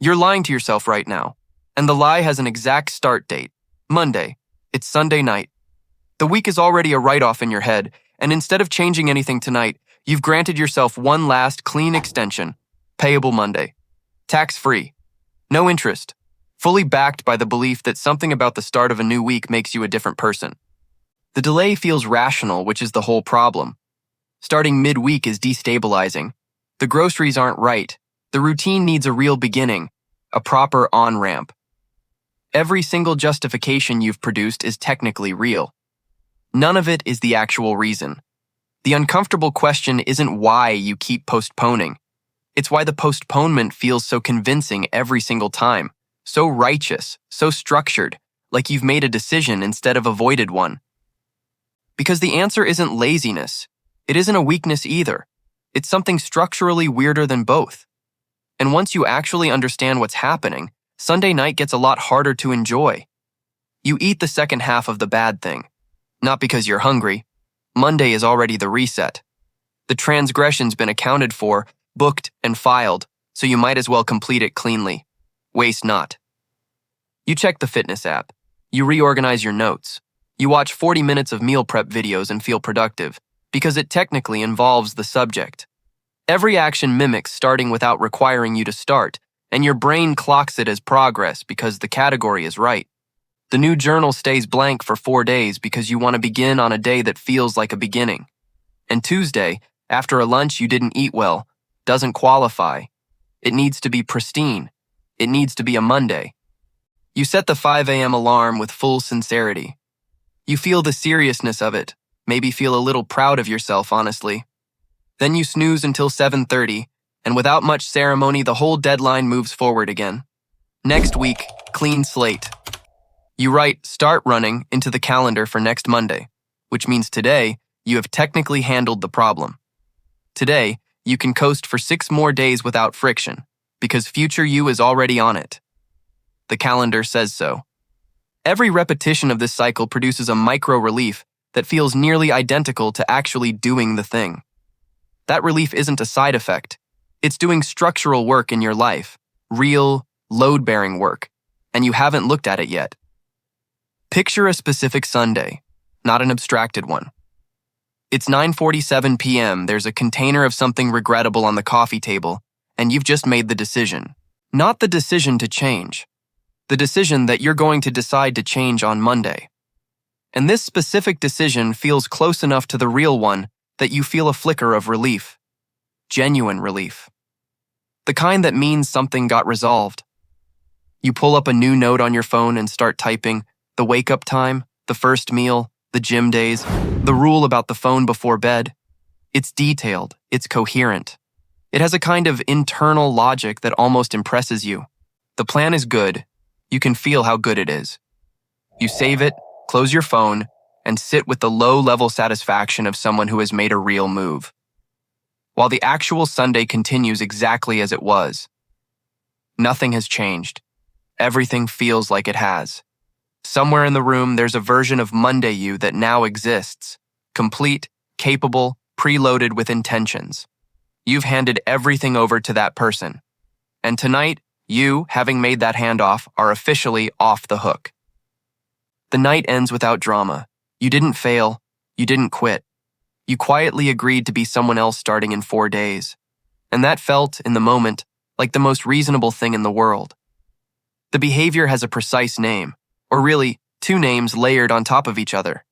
You're lying to yourself right now. And the lie has an exact start date. Monday. It's Sunday night. The week is already a write-off in your head, and instead of changing anything tonight, you've granted yourself one last clean extension. Payable Monday. Tax-free. No interest. Fully backed by the belief that something about the start of a new week makes you a different person. The delay feels rational, which is the whole problem. Starting midweek is destabilizing. The groceries aren't right. The routine needs a real beginning, a proper on-ramp. Every single justification you've produced is technically real. None of it is the actual reason. The uncomfortable question isn't why you keep postponing. It's why the postponement feels so convincing every single time, so righteous, so structured, like you've made a decision instead of avoided one. Because the answer isn't laziness. It isn't a weakness either. It's something structurally weirder than both. And once you actually understand what's happening, Sunday night gets a lot harder to enjoy. You eat the second half of the bad thing. Not because you're hungry. Monday is already the reset. The transgression's been accounted for, booked, and filed, so you might as well complete it cleanly. Waste not. You check the fitness app. You reorganize your notes. You watch 40 minutes of meal prep videos and feel productive, because it technically involves the subject. Every action mimics starting without requiring you to start, and your brain clocks it as progress because the category is right. The new journal stays blank for 4 days because you want to begin on a day that feels like a beginning. And Tuesday, after a lunch you didn't eat well, doesn't qualify. It needs to be pristine. It needs to be a Monday. You set the 5 a.m. alarm with full sincerity. You feel the seriousness of it, maybe feel a little proud of yourself, honestly. Then you snooze until 7:30, and without much ceremony, the whole deadline moves forward again. Next week, clean slate. You write "start running" into the calendar for next Monday, which means today you have technically handled the problem. Today, you can coast for 6 more days without friction, because future you is already on it. The calendar says so. Every repetition of this cycle produces a micro-relief that feels nearly identical to actually doing the thing. That relief isn't a side effect. It's doing structural work in your life, real, load-bearing work, and you haven't looked at it yet. Picture a specific Sunday, not an abstracted one. It's 9:47 p.m., there's a container of something regrettable on the coffee table, and you've just made the decision. Not the decision to change. The decision that you're going to decide to change on Monday. And this specific decision feels close enough to the real one that you feel a flicker of relief. Genuine relief. The kind that means something got resolved. You pull up a new note on your phone and start typing the wake-up time, the first meal, the gym days, the rule about the phone before bed. It's detailed, it's coherent. It has a kind of internal logic that almost impresses you. The plan is good. You can feel how good it is. You save it, close your phone, and sit with the low-level satisfaction of someone who has made a real move. While the actual Sunday continues exactly as it was. Nothing has changed. Everything feels like it has. Somewhere in the room, there's a version of Monday you that now exists. Complete, capable, preloaded with intentions. You've handed everything over to that person. And tonight, you, having made that handoff, are officially off the hook. The night ends without drama. You didn't fail. You didn't quit. You quietly agreed to be someone else starting in 4 days. And that felt, in the moment, like the most reasonable thing in the world. The behavior has a precise name, or really, 2 names layered on top of each other.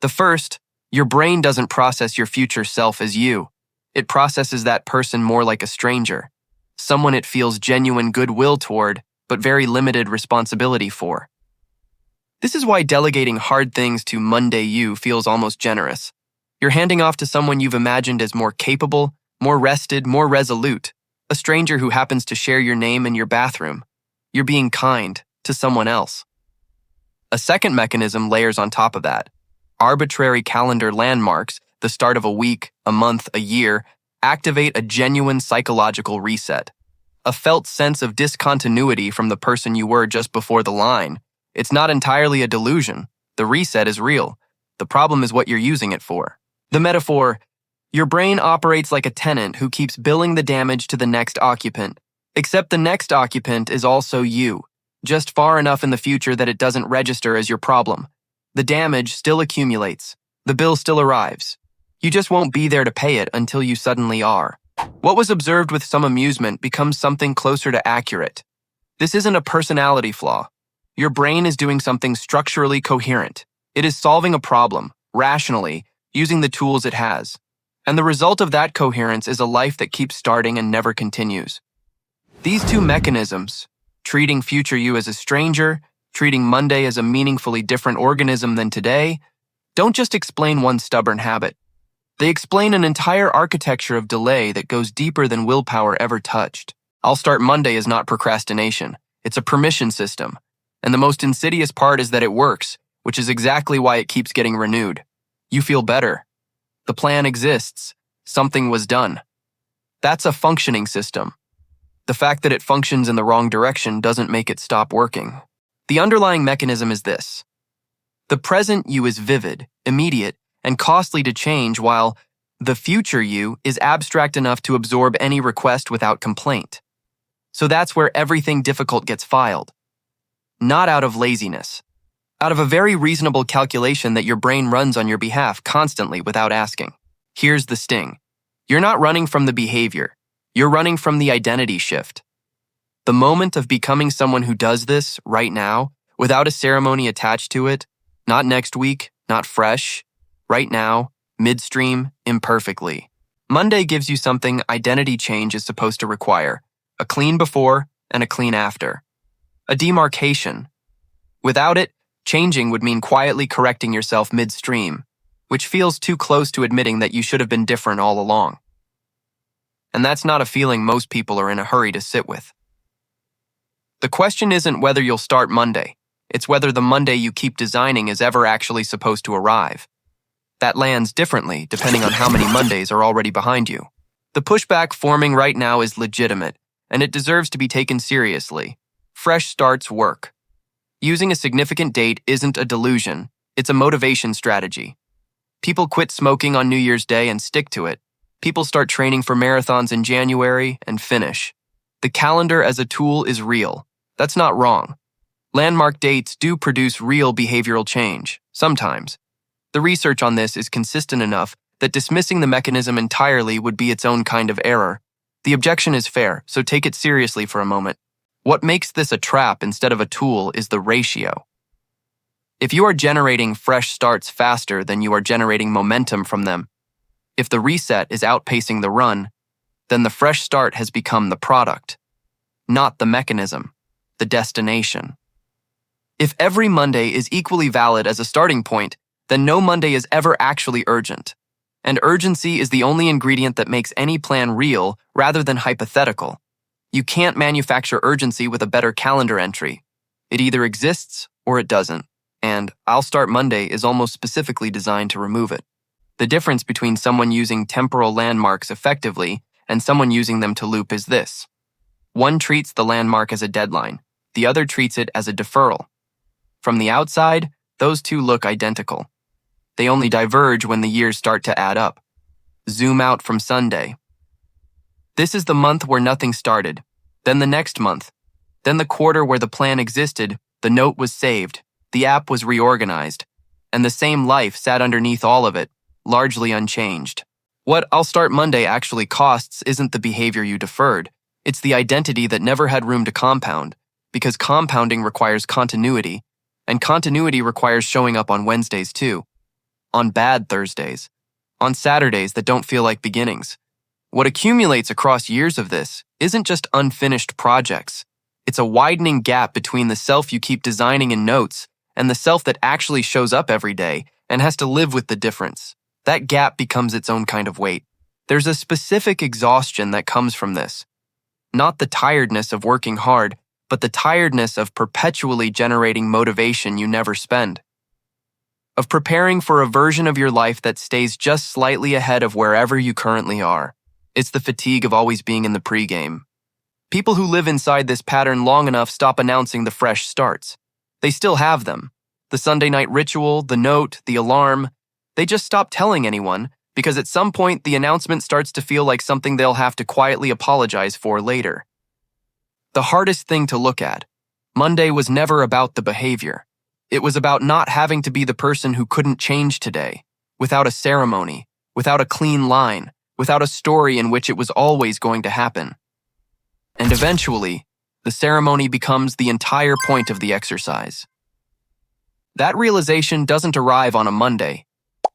The first, your brain doesn't process your future self as you. It processes that person more like a stranger, someone it feels genuine goodwill toward, but very limited responsibility for. This is why delegating hard things to Monday you feels almost generous. You're handing off to someone you've imagined as more capable, more rested, more resolute, a stranger who happens to share your name in your bathroom. You're being kind to someone else. A second mechanism layers on top of that. Arbitrary calendar landmarks, the start of a week, a month, a year, activate a genuine psychological reset. A felt sense of discontinuity from the person you were just before the line. It's not entirely a delusion. The reset is real. The problem is what you're using it for. The metaphor, your brain operates like a tenant who keeps billing the damage to the next occupant. Except the next occupant is also you, just far enough in the future that it doesn't register as your problem. The damage still accumulates. The bill still arrives. You just won't be there to pay it until you suddenly are. What was observed with some amusement becomes something closer to accurate. This isn't a personality flaw. Your brain is doing something structurally coherent. It is solving a problem, rationally, using the tools it has. And the result of that coherence is a life that keeps starting and never continues. These two mechanisms, treating future you as a stranger, treating Monday as a meaningfully different organism than today, don't just explain one stubborn habit. They explain an entire architecture of delay that goes deeper than willpower ever touched. I'll start Monday is not procrastination. It's a permission system. And the most insidious part is that it works, which is exactly why it keeps getting renewed. You feel better. The plan exists. Something was done. That's a functioning system. The fact that it functions in the wrong direction doesn't make it stop working. The underlying mechanism is this. The present you is vivid, immediate, and costly to change, while the future you is abstract enough to absorb any request without complaint. So that's where everything difficult gets filed. Not out of laziness. Out of a very reasonable calculation that your brain runs on your behalf constantly without asking. Here's the sting. You're not running from the behavior. You're running from the identity shift. The moment of becoming someone who does this right now, without a ceremony attached to it, not next week, not fresh, right now, midstream, imperfectly. Monday gives you something identity change is supposed to require, a clean before and a clean after. A demarcation. Without it, changing would mean quietly correcting yourself midstream, which feels too close to admitting that you should have been different all along. And that's not a feeling most people are in a hurry to sit with. The question isn't whether you'll start Monday, it's whether the Monday you keep designing is ever actually supposed to arrive. That lands differently depending on how many Mondays are already behind you. The pushback forming right now is legitimate, and it deserves to be taken seriously. Fresh starts work. Using a significant date isn't a delusion, it's a motivation strategy. People quit smoking on New Year's Day and stick to it. People start training for marathons in January and finish. The calendar as a tool is real. That's not wrong. Landmark dates do produce real behavioral change, sometimes. The research on this is consistent enough that dismissing the mechanism entirely would be its own kind of error. The objection is fair, so take it seriously for a moment. What makes this a trap instead of a tool is the ratio. If you are generating fresh starts faster than you are generating momentum from them, if the reset is outpacing the run, then the fresh start has become the product, not the mechanism, the destination. If every Monday is equally valid as a starting point, then no Monday is ever actually urgent. And urgency is the only ingredient that makes any plan real rather than hypothetical. You can't manufacture urgency with a better calendar entry. It either exists or it doesn't. And I'll start Monday is almost specifically designed to remove it. The difference between someone using temporal landmarks effectively and someone using them to loop is this. One treats the landmark as a deadline. The other treats it as a deferral. From the outside, those two look identical. They only diverge when the years start to add up. Zoom out from Sunday. This is the month where nothing started, then the next month, then the quarter where the plan existed, the note was saved, the app was reorganized, and the same life sat underneath all of it, largely unchanged. What I'll start Monday actually costs isn't the behavior you deferred, it's the identity that never had room to compound, because compounding requires continuity, and continuity requires showing up on Wednesdays too. On bad Thursdays, on Saturdays that don't feel like beginnings. What accumulates across years of this isn't just unfinished projects. It's a widening gap between the self you keep designing in notes and the self that actually shows up every day and has to live with the difference. That gap becomes its own kind of weight. There's a specific exhaustion that comes from this. Not the tiredness of working hard, but the tiredness of perpetually generating motivation you never spend. Of preparing for a version of your life that stays just slightly ahead of wherever you currently are. It's the fatigue of always being in the pregame. People who live inside this pattern long enough stop announcing the fresh starts. They still have them. The Sunday night ritual, the note, the alarm. They just stop telling anyone because at some point the announcement starts to feel like something they'll have to quietly apologize for later. The hardest thing to look at. Monday was never about the behavior. It was about not having to be the person who couldn't change today, without a ceremony, without a clean line, without a story in which it was always going to happen. And eventually, the ceremony becomes the entire point of the exercise. That realization doesn't arrive on a Monday.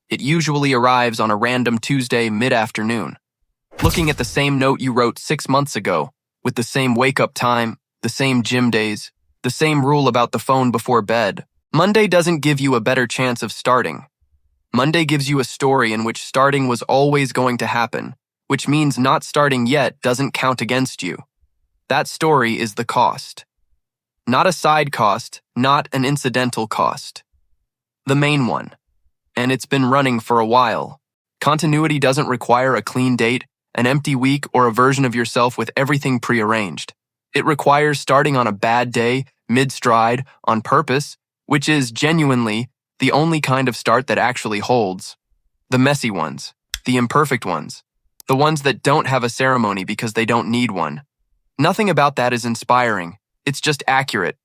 It usually arrives on a random Tuesday mid-afternoon. Looking at the same note you wrote 6 months ago, with the same wake-up time, the same gym days, the same rule about the phone before bed, Monday doesn't give you a better chance of starting. Monday gives you a story in which starting was always going to happen, which means not starting yet doesn't count against you. That story is the cost. Not a side cost, not an incidental cost. The main one. And it's been running for a while. Continuity doesn't require a clean date, an empty week, or a version of yourself with everything prearranged. It requires starting on a bad day, mid-stride, on purpose, which is genuinely the only kind of start that actually holds. The messy ones, the imperfect ones, the ones that don't have a ceremony because they don't need one. Nothing about that is inspiring. It's just accurate.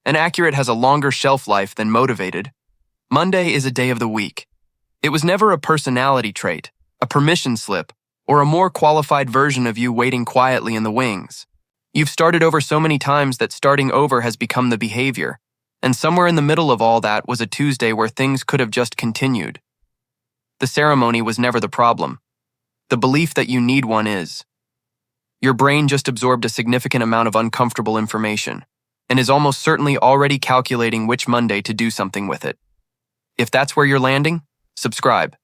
And accurate has a longer shelf life than motivated. Monday is a day of the week. It was never a personality trait, a permission slip, or a more qualified version of you waiting quietly in the wings. You've started over so many times that starting over has become the behavior. And somewhere in the middle of all that was a Tuesday where things could have just continued. The ceremony was never the problem. The belief that you need one is. Your brain just absorbed a significant amount of uncomfortable information and is almost certainly already calculating which Monday to do something with it. If that's where you're landing, subscribe.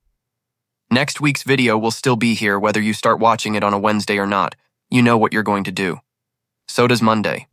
Next week's video will still be here whether you start watching it on a Wednesday or not. You know what you're going to do. So does Monday.